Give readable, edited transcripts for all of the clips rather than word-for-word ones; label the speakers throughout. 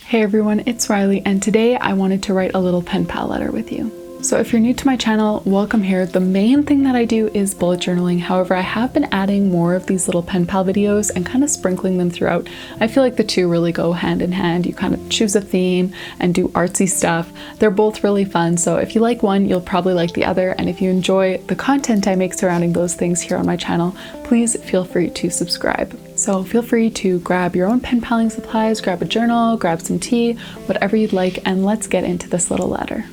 Speaker 1: Hey everyone, it's Riley, and today I wanted to write a little pen pal letter with you. So if you're new to my channel, welcome here. The main thing that I do is bullet journaling. However, I have been adding more of these little pen pal videos and kind of sprinkling them throughout. I feel like the two really go hand in hand. You kind of choose a theme and do artsy stuff. They're both really fun. So if you like one, you'll probably like the other. And if you enjoy the content I make surrounding those things here on my channel, please feel free to subscribe. So feel free to grab your own pen paling supplies, grab a journal, grab some tea, whatever you'd like, and let's get into this little letter.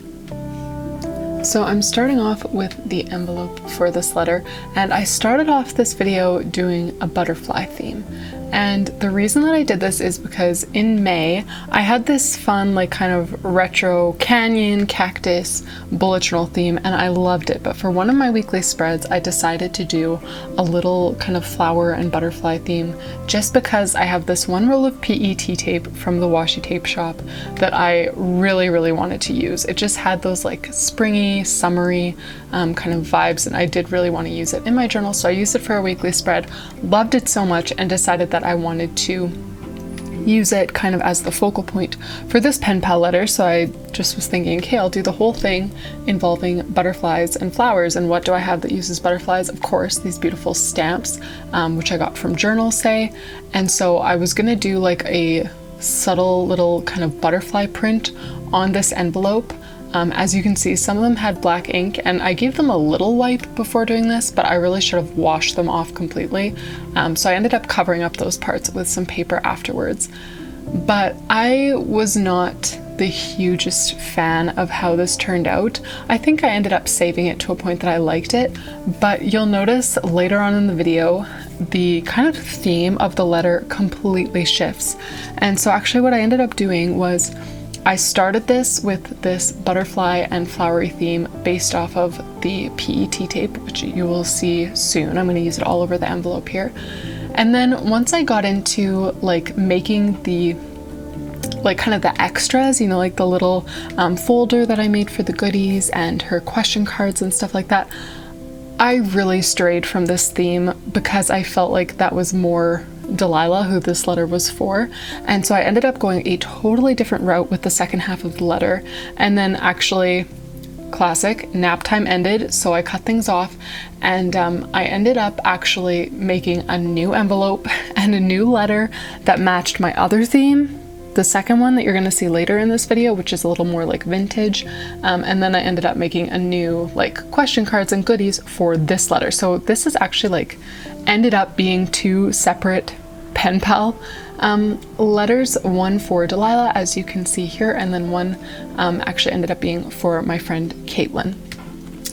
Speaker 1: So I'm starting off with the envelope for this letter, and I started off this video doing a butterfly theme. And the reason that I did this is because in May, I had this fun, like kind of retro canyon cactus bullet journal theme, and I loved it. But for one of my weekly spreads, I decided to do a little kind of flower and butterfly theme just because I have this one roll of PET tape from the Washi tape shop that I really wanted to use. It just had those like springy, summery kind of vibes, and I did really want to use it in my journal. So I used it for a weekly spread, loved it so much, and decided that I wanted to use it kind of as the focal point for this pen pal letter. So I just was thinking, okay, I'll do the whole thing involving butterflies and flowers. And what do I have that uses butterflies? Of course, these beautiful stamps, which I got from Journal Say. And so I was gonna do like a subtle little kind of butterfly print on this envelope. As you can see, some of them had black ink, and I gave them a little wipe before doing this, but I really should have washed them off completely. So I ended up covering up those parts with some paper afterwards. But I was not the hugest fan of how this turned out. I think I ended up saving it to a point that I liked it, but you'll notice later on in the video, the kind of theme of the letter completely shifts. And so actually what I ended up doing was I started this with this butterfly and flowery theme based off of the PET tape, which you will see soon. I'm going to use it all over the envelope here. And then once I got into like making the like kind of the extras, you know, like the little folder that I made for the goodies and her question cards and stuff like that, I really strayed from this theme because I felt like that was more Delilah, who this letter was for. And so I ended up going a totally different route with the second half of the letter. And then actually, classic, nap time ended, so I cut things off, and I ended up actually making a new envelope and a new letter that matched my other theme, the second one that you're going to see later in this video, which is a little more like vintage. And then I ended up making a new like question cards and goodies for this letter. So this is actually like ended up being two separate pen pal letters, one for Delilah, as you can see here, and then one actually ended up being for my friend Caitlin.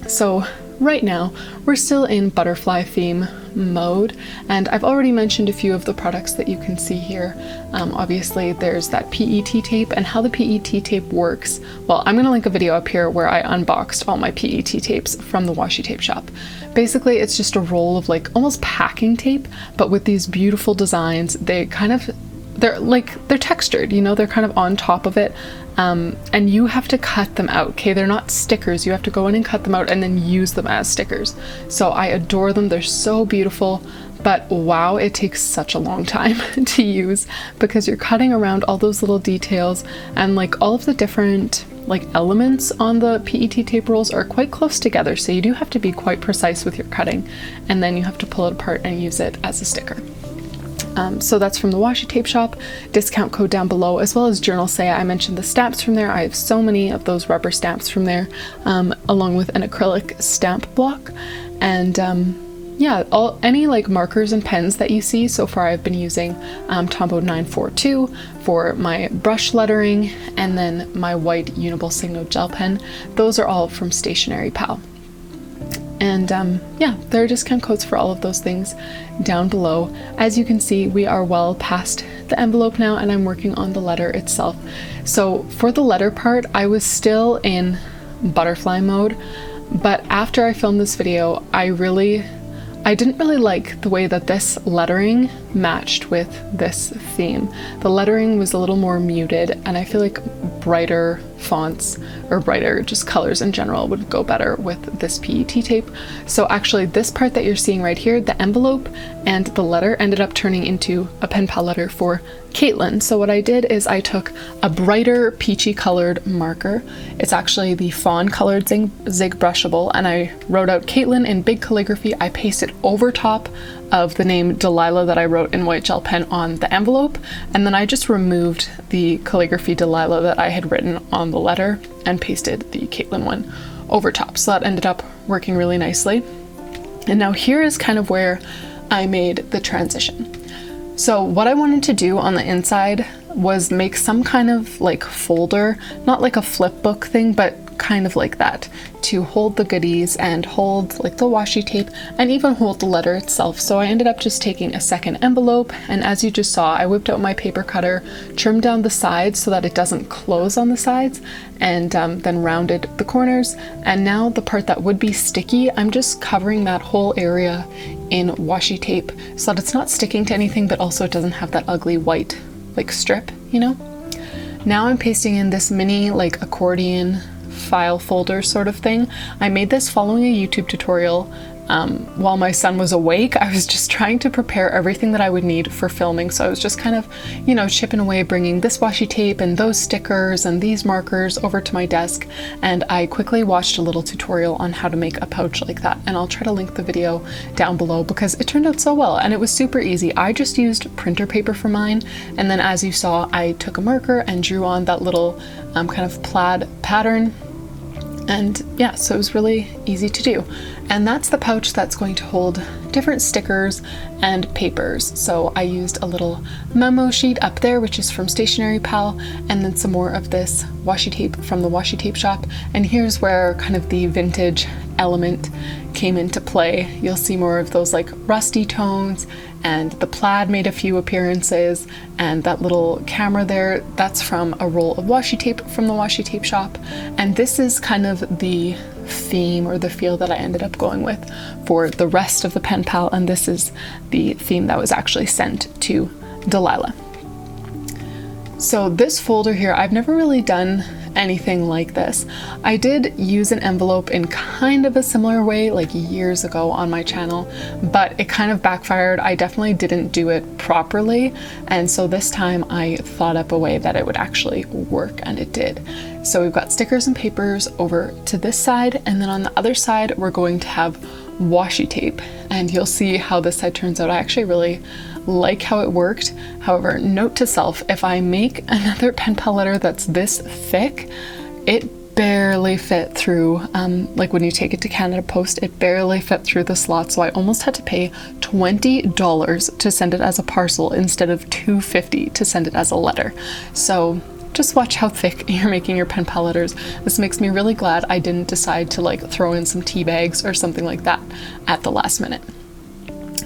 Speaker 1: So right now we're still in butterfly theme mode, and I've already mentioned a few of the products that you can see here. Obviously there's that PET tape, and how the PET tape works, well, I'm going to link a video up here where I unboxed all my PET tapes from the Washi tape shop. Basically it's just a roll of like almost packing tape, but with these beautiful designs. They're textured, you know, they're kind of on top of it. And you have to cut them out, okay? They're not stickers. You have to go in and cut them out and then use them as stickers. So I adore them. They're so beautiful, but wow, it takes such a long time to use because you're cutting around all those little details, and like all of the different like elements on the PET tape rolls are quite close together. So you do have to be quite precise with your cutting, and then you have to pull it apart and use it as a sticker. So that's from the Washi tape shop, discount code down below, as well as Journal Say. I mentioned the stamps from there. I have so many of those rubber stamps from there, along with an acrylic stamp block. And yeah, any like markers and pens that you see. So far I've been using Tombow 942 for my brush lettering, and then my white Uniball Signo gel pen. Those are all from Stationery Pal. And yeah, there are discount codes for all of those things down below. As you can see, we are well past the envelope now, and I'm working on the letter itself. So for the letter part, I was still in butterfly mode, but after I filmed this video, I didn't really like the way that this lettering matched with this theme. The lettering was a little more muted, and I feel like brighter fonts or brighter just colors in general would go better with this PET tape. So actually this part that you're seeing right here, the envelope and the letter ended up turning into a pen pal letter for Caitlin. So what I did is I took a brighter peachy colored marker. It's actually the fawn colored Zig brushable, and I wrote out Caitlin in big calligraphy. I pasted over top of the name Delilah that I wrote in white gel pen on the envelope, and then I just removed the calligraphy Delilah that I had written on the letter and pasted the Caitlin one over top. So that ended up working really nicely. And now here is kind of where I made the transition. So what I wanted to do on the inside was make some kind of like folder, not like a flip book thing, but kind of like that, to hold the goodies and hold like the washi tape and even hold the letter itself. So I ended up just taking a second envelope, and as you just saw, I whipped out my paper cutter, trimmed down the sides so that it doesn't close on the sides, and then rounded the corners. And now the part that would be sticky, I'm just covering that whole area in washi tape so that it's not sticking to anything, but also it doesn't have that ugly white like strip, you know? Now I'm pasting in this mini like accordion file folder sort of thing. I made this following a YouTube tutorial while my son was awake. I was just trying to prepare everything that I would need for filming. So I was just kind of, you know, chipping away, bringing this washi tape and those stickers and these markers over to my desk. And I quickly watched a little tutorial on how to make a pouch like that. And I'll try to link the video down below because it turned out so well and it was super easy. I just used printer paper for mine. And then as you saw, I took a marker and drew on that little kind of plaid pattern. And yeah, so it was really easy to do. And that's the pouch that's going to hold different stickers and papers. So I used a little memo sheet up there, which is from Stationery Pal, and then some more of this washi tape from the washi tape shop. And here's where kind of the vintage element came into play. You'll see more of those like rusty tones, and the plaid made a few appearances, and that little camera there, that's from a roll of washi tape from the washi tape shop. And this is kind of the theme or the feel that I ended up going with for the rest of the pen pal, and this is the theme that was actually sent to Delilah. So this folder here, I've never really done anything like this. I did use an envelope in kind of a similar way like years ago on my channel, but it kind of backfired. I definitely didn't do it properly, and so this time I thought up a way that it would actually work, and it did. So we've got stickers and papers over to this side, and then on the other side we're going to have washi tape, and you'll see how this side turns out. I actually really like how it worked. However, note to self, if I make another pen pal letter that's this thick, it barely fit through, like when you take it to Canada Post, it barely fit through the slot. So I almost had to pay $20 to send it as a parcel instead of $2.50 to send it as a letter. So just watch how thick you're making your pen pal letters. This makes me really glad I didn't decide to like throw in some tea bags or something like that at the last minute.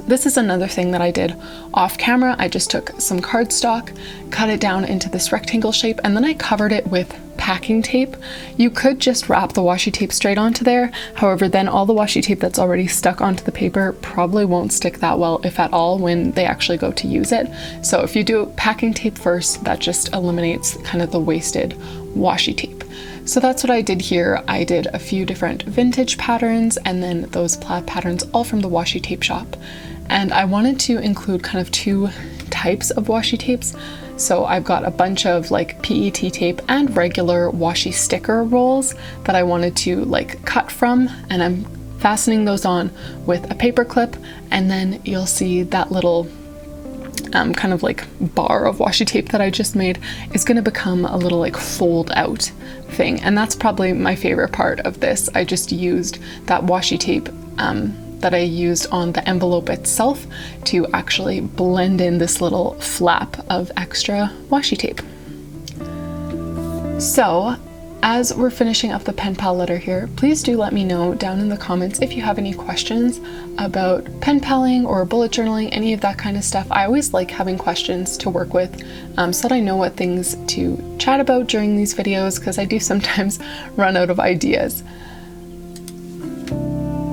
Speaker 1: This is another thing that I did off camera. I just took some cardstock, cut it down into this rectangle shape, and then I covered it with packing tape. You could just wrap the washi tape straight onto there. However, then all the washi tape that's already stuck onto the paper probably won't stick that well, if at all, when they actually go to use it. So if you do packing tape first, that just eliminates kind of the wasted washi tape. So that's what I did here. I did a few different vintage patterns and then those plaid patterns all from the washi tape shop. And I wanted to include kind of two types of washi tapes. So I've got a bunch of like PET tape and regular washi sticker rolls that I wanted to like cut from, and I'm fastening those on with a paper clip, and then you'll see that little kind of like bar of washi tape that I just made is going to become a little like fold out thing, and that's probably my favorite part of this. I just used that washi tape that I used on the envelope itself to actually blend in this little flap of extra washi tape. So as we're finishing up the pen pal letter here, please do let me know down in the comments if you have any questions about pen paling or bullet journaling, any of that kind of stuff. I always like having questions to work with so that I know what things to chat about during these videos, because I do sometimes run out of ideas.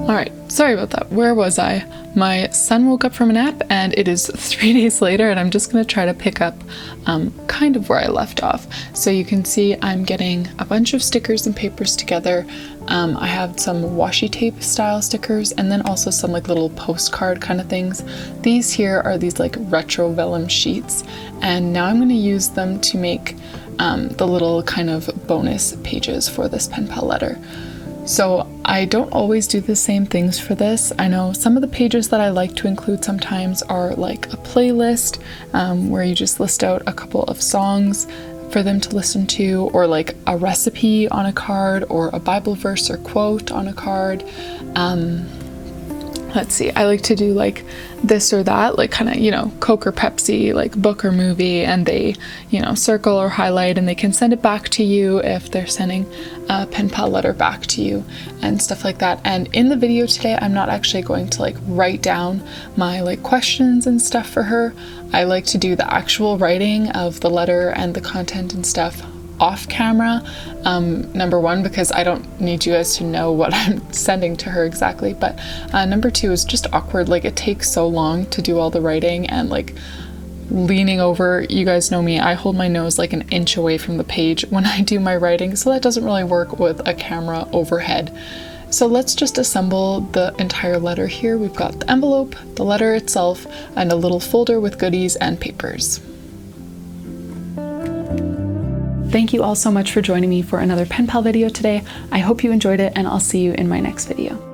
Speaker 1: All right, sorry about that. Where was I? My son woke up from a nap and it is 3 days later, and I'm just gonna try to pick up kind of where I left off. So you can see I'm getting a bunch of stickers and papers together. I have some washi tape style stickers, and then also some like little postcard kind of things. These here are these like retro vellum sheets, and now I'm gonna use them to make the little kind of bonus pages for this pen pal letter. So I don't always do the same things for this. I know some of the pages that I like to include sometimes are like a playlist where you just list out a couple of songs for them to listen to, or like a recipe on a card, or a Bible verse or quote on a card. Let's see, I like to do like this or that, like kind of, you know, Coke or Pepsi, like book or movie, and they, you know, circle or highlight, and they can send it back to you if they're sending a pen pal letter back to you and stuff like that. And in the video today, I'm not actually going to like write down my like questions and stuff for her. I like to do the actual writing of the letter and the content and stuff off camera. Number one, because I don't need you guys to know what I'm sending to her exactly, but number two is just awkward. Like, it takes so long to do all the writing, and like leaning over, you guys know me, I hold my nose like an inch away from the page when I do my writing, so that doesn't really work with a camera overhead. So let's just assemble the entire letter here. We've got the envelope, the letter itself, and a little folder with goodies and papers. Thank you all so much for joining me for another pen pal video today. I hope you enjoyed it, and I'll see you in my next video.